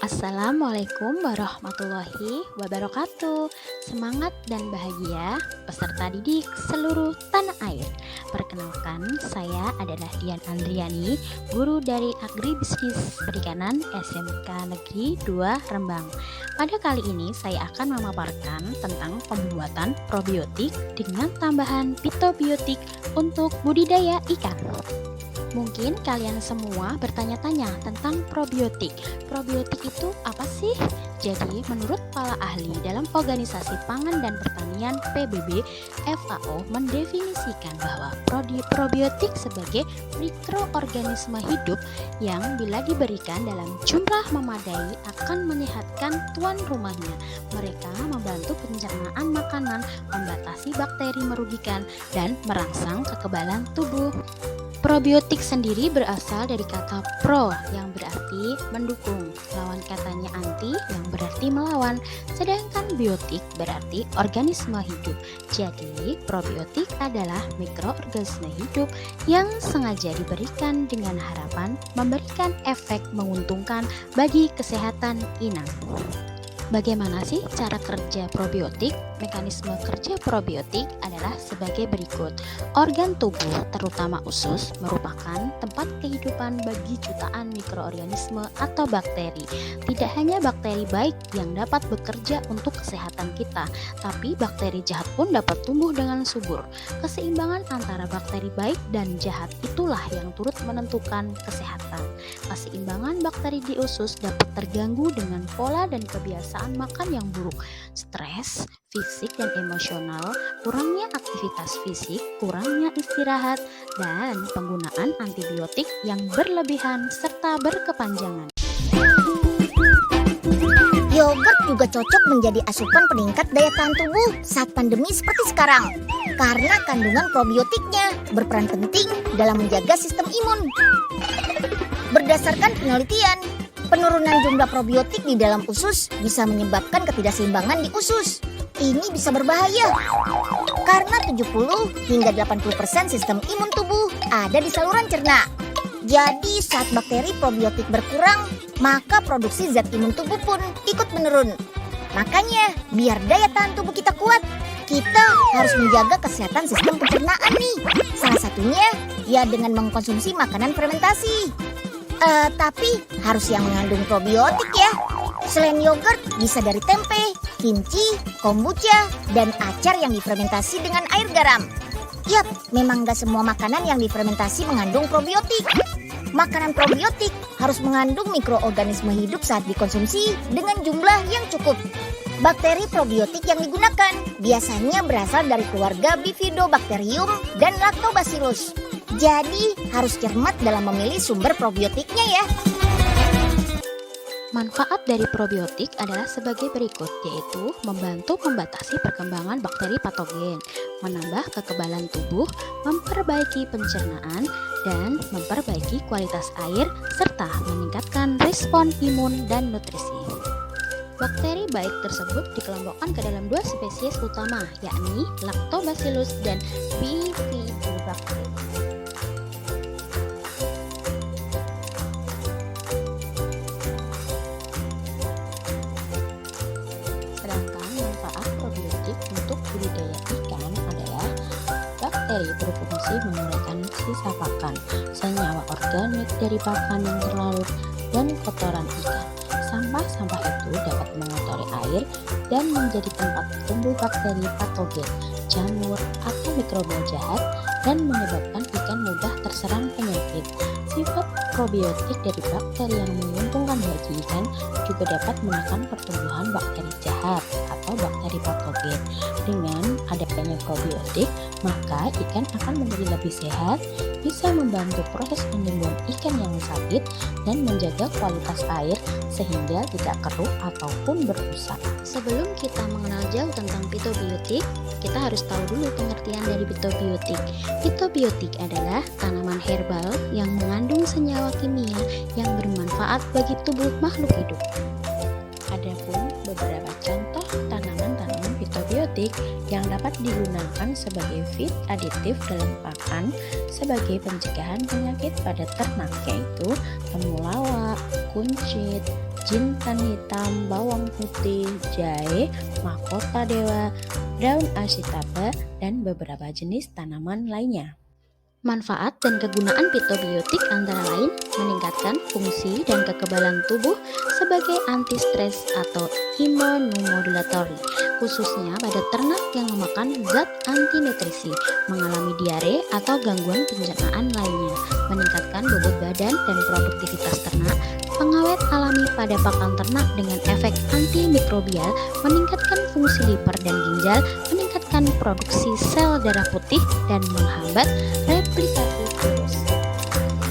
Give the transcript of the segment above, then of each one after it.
Assalamualaikum warahmatullahi wabarakatuh. Semangat dan bahagia peserta didik seluruh tanah air. Perkenalkan, saya adalah Dian Andriani, guru dari Agribisnis Perikanan SMK Negeri 2 Rembang. Pada kali ini saya akan memaparkan tentang pembuatan probiotik dengan tambahan fitobiotik untuk budidaya ikan. Mungkin kalian semua bertanya-tanya tentang probiotik. Probiotik itu apa sih? Jadi, menurut para ahli dalam Organisasi Pangan dan Pertanian PBB, FAO mendefinisikan bahwa probiotik sebagai mikroorganisme hidup yang bila diberikan dalam jumlah memadai akan menyehatkan tuan rumahnya. Mereka membantu pencernaan makanan, membatasi bakteri merugikan, dan merangsang kekebalan tubuh. Probiotik sendiri berasal dari kata pro yang berarti mendukung, lawan katanya anti yang berarti melawan, sedangkan biotik berarti organisme hidup. Jadi, probiotik adalah mikroorganisme hidup yang sengaja diberikan dengan harapan memberikan efek menguntungkan bagi kesehatan inang. Bagaimana sih cara kerja probiotik? Mekanisme kerja probiotik adalah sebagai berikut. Organ tubuh, terutama usus, merupakan tempat kehidupan bagi jutaan mikroorganisme atau bakteri. Tidak hanya bakteri baik yang dapat bekerja untuk kesehatan kita, tapi bakteri jahat pun dapat tumbuh dengan subur. Keseimbangan antara bakteri baik dan jahat itulah yang turut menentukan kesehatan. Keseimbangan bakteri di usus dapat terganggu dengan pola dan kebiasaan makan yang buruk, stres, fisik dan emosional, kurangnya aktivitas fisik, kurangnya istirahat, dan penggunaan antibiotik yang berlebihan serta berkepanjangan. Yogurt juga cocok menjadi asupan peningkat daya tahan tubuh saat pandemi seperti sekarang, karena kandungan probiotiknya berperan penting dalam menjaga sistem imun. Berdasarkan penelitian, penurunan jumlah probiotik di dalam usus bisa menyebabkan ketidakseimbangan di usus. Ini bisa berbahaya karena 70 hingga 80% sistem imun tubuh ada di saluran cerna. Jadi saat bakteri probiotik berkurang, maka produksi zat imun tubuh pun ikut menurun. Makanya biar daya tahan tubuh kita kuat, kita harus menjaga kesehatan sistem pencernaan nih. Salah satunya ya dengan mengkonsumsi makanan fermentasi. Tapi harus yang mengandung probiotik ya. Selain yogurt, bisa dari tempe, kimchi, kombucha, dan acar yang difermentasi dengan air garam. Yap, memang gak semua makanan yang difermentasi mengandung probiotik. Makanan probiotik harus mengandung mikroorganisme hidup saat dikonsumsi dengan jumlah yang cukup. Bakteri probiotik yang digunakan biasanya berasal dari keluarga Bifidobacterium dan Lactobacillus. Jadi harus cermat dalam memilih sumber probiotiknya ya. Manfaat dari probiotik adalah sebagai berikut, yaitu membantu membatasi perkembangan bakteri patogen, menambah kekebalan tubuh, memperbaiki pencernaan, dan memperbaiki kualitas air, serta meningkatkan respon imun dan nutrisi. Bakteri baik tersebut dikelompokkan ke dalam dua spesies utama, yakni Lactobacillus dan Bifidobacterium. Sedangkan manfaat probiotik untuk budidaya ikan adalah bakteri berfungsi memurnikan sisa pakan, senyawa organik dari pakan yang terlarut, dan kotoran ikan. Sampah-sampah itu dapat mengotori air dan menjadi tempat tumbuh bakteri patogen, jamur, atau mikroba jahat dan menyebabkan ikan mudah terserang penyakit. Sifat probiotik dari bakteri yang menguntungkan bagi ikan juga dapat menekan pertumbuhan bakteri jahat atau bakteri patogen. Dengan adanya probiotik, maka ikan akan menjadi lebih sehat, bisa membantu proses penyembuhan ikan yang sakit, dan menjaga kualitas air sehingga tidak keruh ataupun berbusa. Sebelum kita mengenal jauh tentang fitobiotik, kita harus tahu dulu pengertian dari fitobiotik. Fitobiotik adalah tanaman herbal yang mengandung senyawa kimia yang bermanfaat bagi tubuh makhluk hidup. Adapun beberapa contoh tanaman-tanaman fitobiotik yang dapat digunakan sebagai feed aditif dalam pakan sebagai pencegahan penyakit pada ternak, yaitu temulawak, kuncit, jintan hitam, bawang putih, jahe, mahkota dewa, daun ashitaba, dan beberapa jenis tanaman lainnya. Manfaat dan kegunaan fitobiotik antara lain meningkatkan fungsi dan kekebalan tubuh sebagai anti-stres atau imunomodulatori, khususnya pada ternak yang memakan zat anti nutrisi, mengalami diare atau gangguan pencernaan lainnya, meningkatkan bobot badan dan produktivitas ternak, pengawet alami pada pakan ternak dengan efek antimikrobial, meningkatkan fungsi liver dan ginjal, meningkatkan produksi sel darah putih, dan menghambat replikasi virus.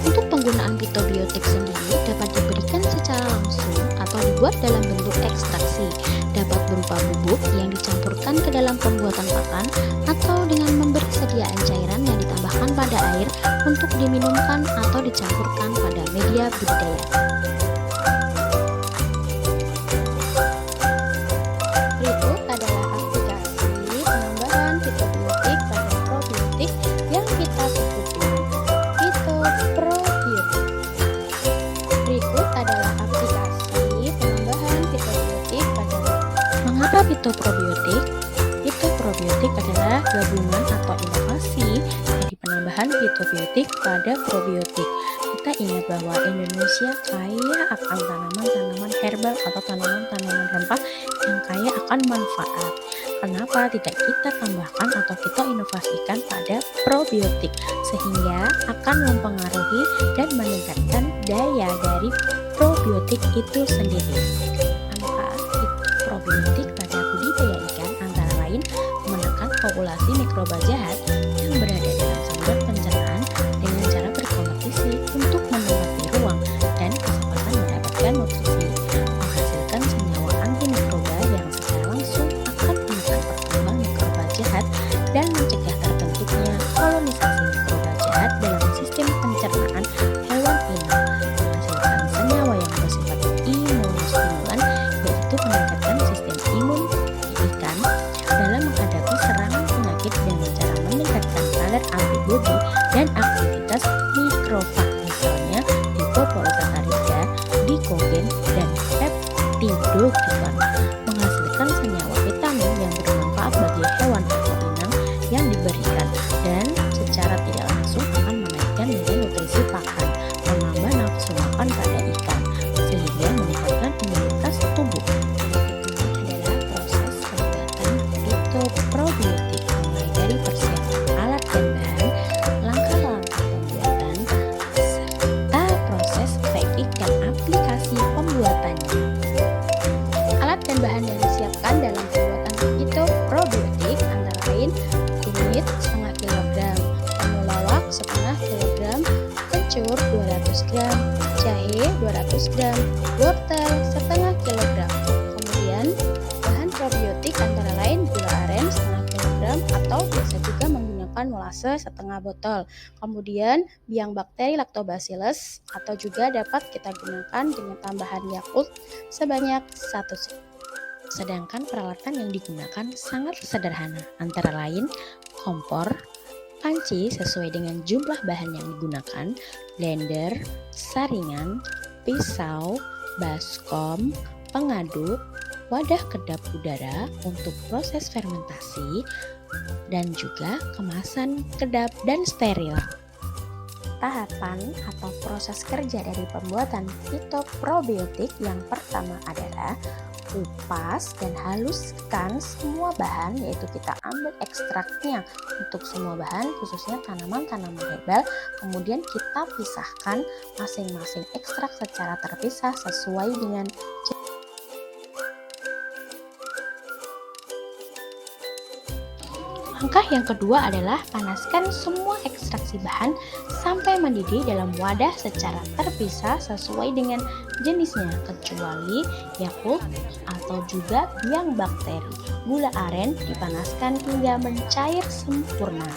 Untuk penggunaan fitobiotik sendiri dapat diberikan secara langsung atau dibuat dalam bentuk ekstraksi, dapat berupa bubuk yang dicampurkan ke dalam pembuatan pakan atau dengan memberi sediaan cairan yang ditambahkan pada air untuk diminumkan atau dicampurkan pada media budidaya. Berikut adalah aplikasi penambahan fitobiotik pada probiotik yang kita sebut dengan fitoprobiotik. Berikut adalah aplikasi penambahan fitobiotik pada mengapa fitoprobiotik? Fitoprobiotik adalah gabungan atau inovasi dari penambahan fitobiotik pada probiotik. Kita ingat bahwa Indonesia kaya akan tanaman-tanaman herbal atau tanaman-tanaman rempah yang kaya akan manfaat. Kenapa tidak kita tambahkan atau kita inovasikan pada probiotik sehingga akan mempengaruhi dan meningkatkan daya dari probiotik itu sendiri. Manfaat probiotik pada budidaya ikan antara lain menekan populasi mikroba jahat yang berada dalam saluran pencernaan dengan cara berkompetisi untuk menempati ruang dan kesempatan mendapatkan nutrisi, menghasilkan senyawa antimikroba yang secara langsung akan menekan perkembangan mikroba jahat dan mencegah terbentuknya kolonisasi mikroba jahat dalam sistem pencernaan hewan inang, menghasilkan senyawa yang bersifat imunostimulan, yaitu meningkatkan sistem imun di ikan dalam menghadapi serangan penyakit dengan cara meningkatkan kadar antibodi dan aktivitas mikrofag, misalnya lipopolysakarida, glikogen, dan peptidoglykan, menghasilkan senyawa vitamin yang bermanfaat bagi hewan atau inang yang diberikan dan secara tidak langsung akan menaikkan nilai nutrisi pakan, menambah nafsu makan pada ikan, sehingga meningkatkan imunitas tubuh. Ini adalah proses pembuatan fitoprobiotik, mulai dari persiapan alat dan bahan, langkah-langkah pembuatan, serta proses packing dan aplikasi pembuatannya. Alat dan bahan yang disiapkan dalam pembuatan fitoprobiotik antara lain kunyit setengah kilogram, temulawak setengah kilogram, kencur 200 gram, jahe 200 gram, wortel setengah kilogram. Kemudian bahan probiotik antara lain gula aren setengah kilogram atau biasa juga menggunakan molase setengah botol. Kemudian biang bakteri lactobacillus atau juga dapat kita gunakan dengan tambahan Yakult sebanyak 1 sip. Sedangkan peralatan yang digunakan sangat sederhana, antara lain kompor, panci sesuai dengan jumlah bahan yang digunakan, blender, saringan, pisau, baskom, pengaduk, wadah kedap udara untuk proses fermentasi, dan juga kemasan kedap dan steril. Tahapan atau proses kerja dari pembuatan fitoprobiotik yang pertama adalah kupas dan haluskan semua bahan, yaitu kita ambil ekstraknya untuk semua bahan khususnya tanaman-tanaman herbal, kemudian kita pisahkan masing-masing ekstrak secara terpisah sesuai dengan Langkah yang kedua adalah panaskan semua ekstraksi bahan sampai mendidih dalam wadah secara terpisah sesuai dengan jenisnya, kecuali Yakult atau juga biang bakteri. Gula aren dipanaskan hingga mencair sempurna.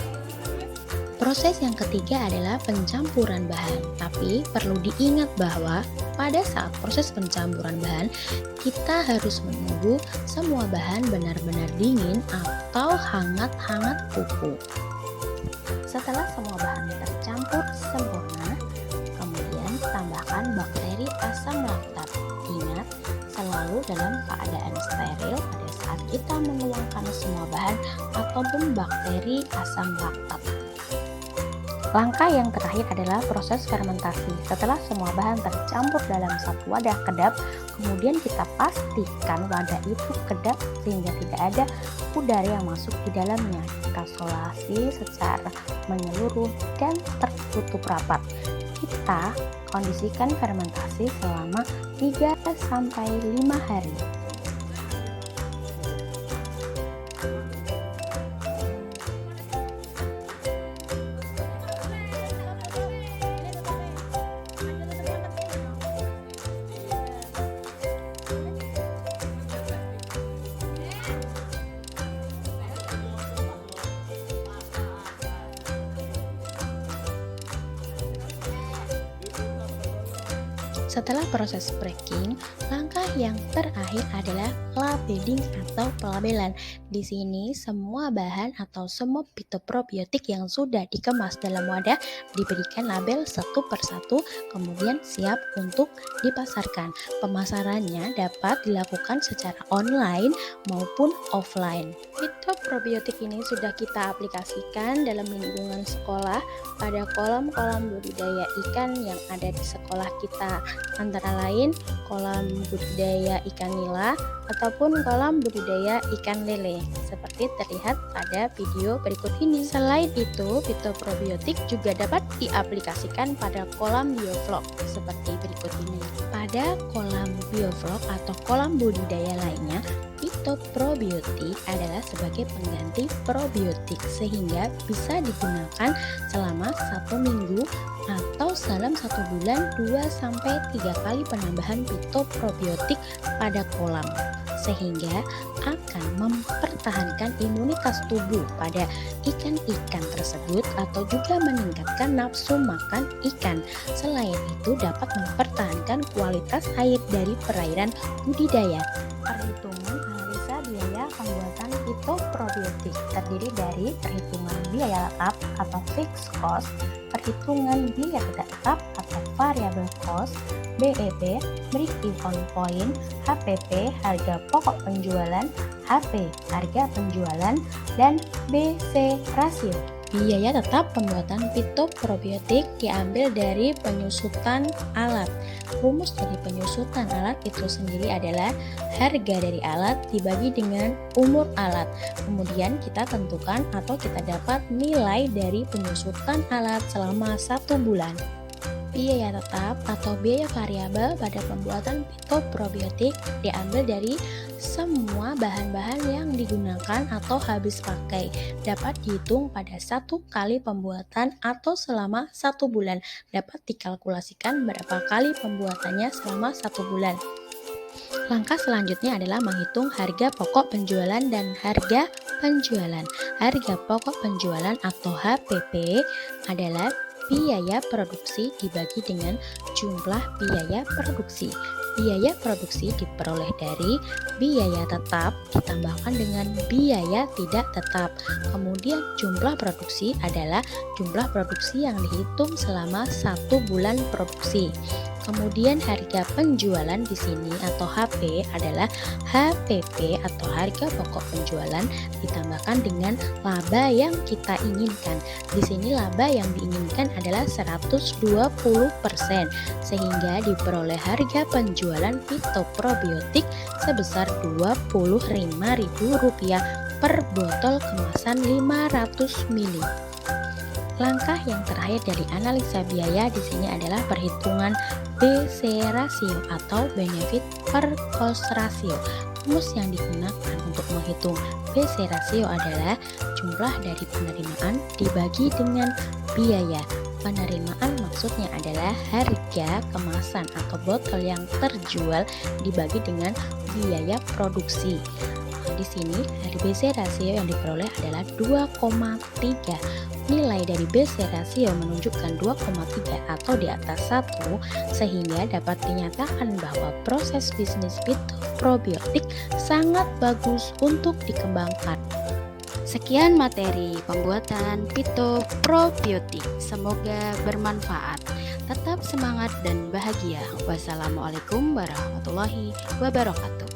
Proses yang ketiga adalah pencampuran bahan, tapi perlu diingat bahwa pada saat proses pencampuran bahan, kita harus menunggu semua bahan benar-benar dingin atau hangat-hangat kuku. Setelah semua bahan tercampur sempurna, kemudian tambahkan bakteri asam laktat. Ingat, selalu dalam keadaan steril pada saat kita menuangkan semua bahan ataupun bakteri asam laktat. Langkah yang terakhir adalah proses fermentasi. Setelah semua bahan tercampur dalam satu wadah kedap, kemudian kita pastikan wadah itu kedap sehingga tidak ada udara yang masuk di dalamnya. Kita solasi secara menyeluruh dan tertutup rapat. Kita kondisikan fermentasi selama 3-5 hari. Setelah proses breaking, langkah yang terakhir adalah labeling atau pelabelan. Di sini semua bahan atau semua fitoprobiotik yang sudah dikemas dalam wadah diberikan label satu persatu, kemudian siap untuk dipasarkan. Pemasarannya dapat dilakukan secara online maupun offline. Fitoprobiotik ini sudah kita aplikasikan dalam lingkungan sekolah pada kolam-kolam budidaya ikan yang ada di sekolah kita, antara lain kolam budidaya ikan nila ataupun kolam budidaya ikan lele, seperti terlihat pada video berikut ini. Selain itu, fitoprobiotik juga dapat diaplikasikan pada kolam bioflok seperti berikut ini. Pada kolam bioflok atau kolam budidaya lainnya, fitoprobiotik adalah sebagai pengganti probiotik sehingga bisa digunakan selama 1 minggu atau dalam 1 bulan 2-3 kali penambahan fitoprobiotik pada kolam, sehingga akan mempertahankan imunitas tubuh pada ikan-ikan tersebut atau juga meningkatkan nafsu makan ikan. Selain itu dapat mempertahankan kualitas air dari perairan budidaya. Perhitungan analisa biaya pembuatan fitoprobiotik terdiri dari perhitungan biaya tetap atau fixed cost, perhitungan biaya tidak tetap atau variable cost, BEP, break even point, HPP, harga pokok penjualan, HP, harga penjualan, dan BC rasio. Biaya tetap pembuatan fitoprobiotik diambil dari penyusutan alat. Rumus dari penyusutan alat itu sendiri adalah harga dari alat dibagi dengan umur alat. Kemudian kita tentukan atau kita dapat nilai dari penyusutan alat selama 1 bulan. Biaya tetap atau biaya variabel pada pembuatan fitoprobiotik diambil dari semua bahan-bahan yang digunakan atau habis pakai. Dapat dihitung pada 1 kali pembuatan atau selama 1 bulan. Dapat dikalkulasikan berapa kali pembuatannya selama 1 bulan. Langkah selanjutnya adalah menghitung harga pokok penjualan dan harga penjualan. Harga pokok penjualan atau HPP adalah biaya produksi dibagi dengan jumlah biaya produksi. Biaya produksi diperoleh dari biaya tetap ditambahkan dengan biaya tidak tetap. Kemudian jumlah produksi adalah jumlah produksi yang dihitung selama 1 bulan produksi. Kemudian harga penjualan di sini atau HP adalah HPP atau harga pokok penjualan ditambahkan dengan laba yang kita inginkan. Di sini laba yang diinginkan adalah 120%, sehingga diperoleh harga penjualan fitoprobiotik sebesar Rp25.000 per botol kemasan 500 ml. Langkah yang terakhir dari analisa biaya di sini adalah perhitungan BC rasio atau benefit per cost ratio. Rumus yang digunakan untuk menghitung BC rasio adalah jumlah dari penerimaan dibagi dengan biaya. Penerimaan maksudnya adalah harga kemasan atau botol yang terjual dibagi dengan biaya produksi. Di sini dari BC rasio yang diperoleh adalah 2,3. Nilai dari BC rasio menunjukkan 2,3 atau di atas 1, sehingga dapat dinyatakan bahwa proses bisnis fitoprobiotik sangat bagus untuk dikembangkan. Sekian materi pembuatan fitoprobiotik, semoga bermanfaat. Tetap semangat dan bahagia. Wassalamualaikum warahmatullahi wabarakatuh.